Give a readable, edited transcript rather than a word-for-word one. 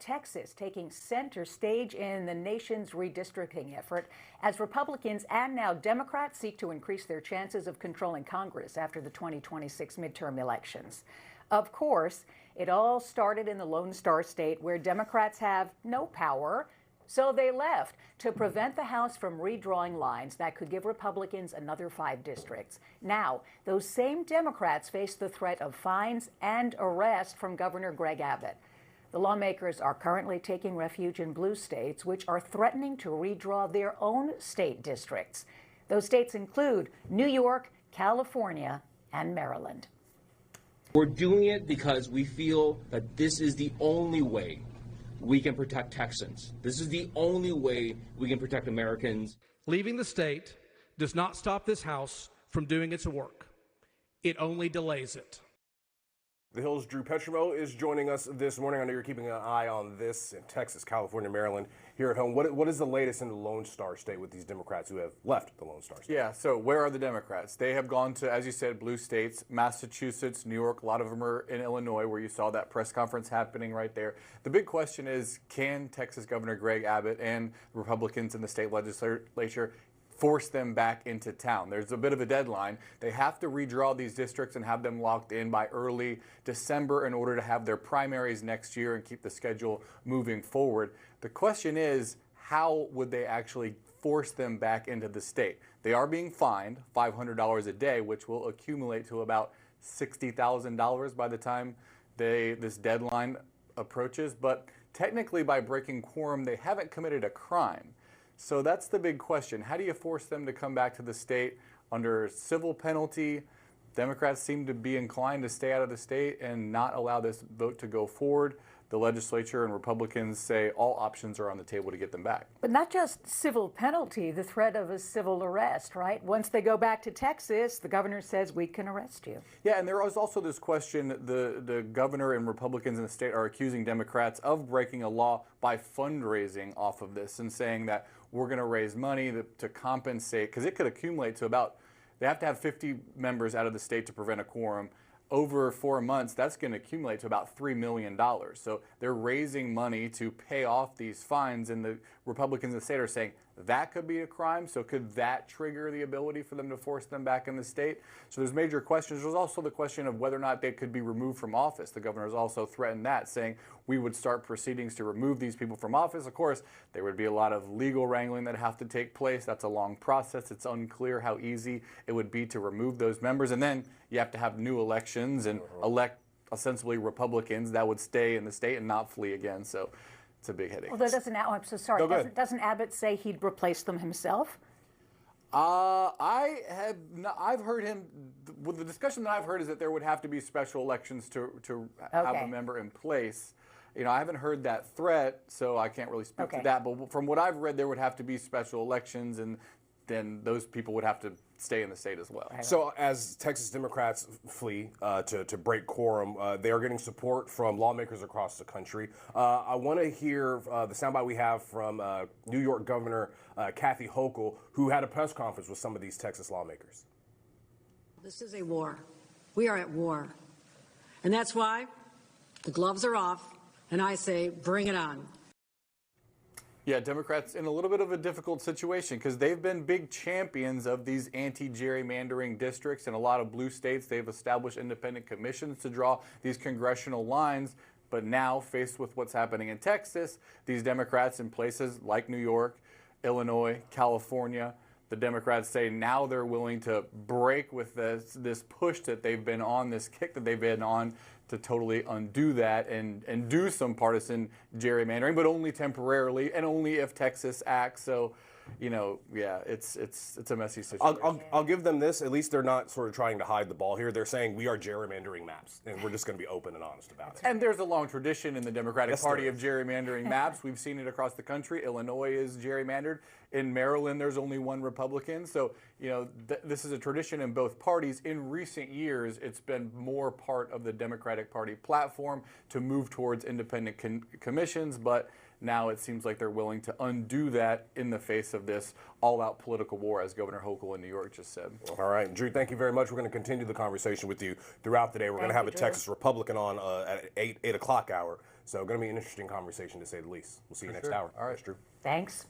Texas taking center stage in the nation's redistricting effort as Republicans and now Democrats seek to increase their chances of controlling Congress after the 2026 midterm elections. Of course, it all started in the Lone Star State where Democrats have no power. So they left to prevent the House from redrawing lines that could give Republicans another 5 districts. Now, those same Democrats face the threat of fines and arrest from Governor Greg Abbott. The lawmakers are currently taking refuge in blue states, which are threatening to redraw their own state districts. Those states include New York, California, and Maryland. We're doing it because we feel that this is the only way we can protect Texans. This is the only way we can protect Americans. Leaving the state does not stop this House from doing its work. It only delays it. The Hill's Drew Petromo is joining us this morning. I know you're keeping an eye on this in Texas, California, Maryland. Here at home, what is the latest in the Lone Star State with these Democrats who have left the Lone Star State? Yeah, so where are the Democrats? They have gone to, as you said, blue states, Massachusetts, New York. A lot of them are in Illinois, where you saw that press conference happening right there. The big question is, can Texas Governor Greg Abbott and Republicans in the state legislature force them back into town? There's a bit of a deadline. They have to redraw these districts and have them locked in by early December in order to have their primaries next year and keep the schedule moving forward. The question is, how would they actually force them back into the state? They are being fined $500 a day, which will accumulate to about $60,000 by the time this deadline approaches. But technically, by breaking quorum, they haven't committed a crime. So that's the big question. How do you force them to come back to the state under civil penalty? Democrats seem to be inclined to stay out of the state and not allow this vote to go forward. The legislature and Republicans say all options are on the table to get them back. But not just civil penalty, the threat of a civil arrest, right? Once they go back to Texas, the governor says we can arrest you. Yeah, and there is also this question, the governor and Republicans in the state are accusing Democrats of breaking a law by fundraising off of this and saying that we're going to raise money to compensate, because it could accumulate to about, they have to have 50 members out of the state to prevent a quorum. Over 4 months, that's going to accumulate to about $3 million. So they're raising money to pay off these fines, and the Republicans in the state are saying that could be a crime. So could that trigger the ability for them to force them back in the state? So there's major questions. There's also the question of whether or not they could be removed from office. The governor has also threatened that, saying we would start proceedings to remove these people from office. Of course, there would be a lot of legal wrangling that have to take place. That's a long process. It's unclear how easy it would be to remove those members. And then you have to have new elections and elect ostensibly Republicans that would stay in the state and not flee again. So it's a big headache. Although I'm so sorry. No, doesn't Abbott say he'd replace them himself? I've heard him, the discussion that I've heard is that there would have to be special elections to have a member in place. You know, I haven't heard that threat, so I can't really speak to that. But from what I've read, there would have to be special elections, and then those people would have to stay in the state as well. So as Texas Democrats flee to break quorum, they are getting support from lawmakers across the country. I want to hear the soundbite we have from New York Governor Kathy Hochul, who had a press conference with some of these Texas lawmakers. This is a war. We are at war. And that's why the gloves are off, and I say, bring it on. Yeah, Democrats in a little bit of a difficult situation because they've been big champions of these anti-gerrymandering districts. In a lot of blue states, they've established independent commissions to draw these congressional lines. But now, faced with what's happening in Texas, these Democrats in places like New York, Illinois, California, the Democrats say now they're willing to break with this push that they've been on, this kick that they've been on, to totally undo that and do some partisan gerrymandering, but only temporarily and only if Texas acts. So, you know, yeah, it's a messy situation. I'll give them this. At least they're not sort of trying to hide the ball here. They're saying we are gerrymandering maps, and we're just going to be open and honest about it. And there's a long tradition in the Democratic Party of gerrymandering maps. We've seen it across the country. Illinois is gerrymandered. In Maryland, there's only one Republican. So, you know, this is a tradition in both parties. In recent years, it's been more part of the Democratic Party platform to move towards independent commissions, but now it seems like they're willing to undo that in the face of this all-out political war, as Governor Hochul in New York just said. All right, Drew, thank you very much. We're going to continue the conversation with you throughout the day. We're going to have a Texas Republican on at 8 o'clock hour So going to be an interesting conversation to say the least. We'll see you next sure. hour. All right. Thanks, Drew. Thanks.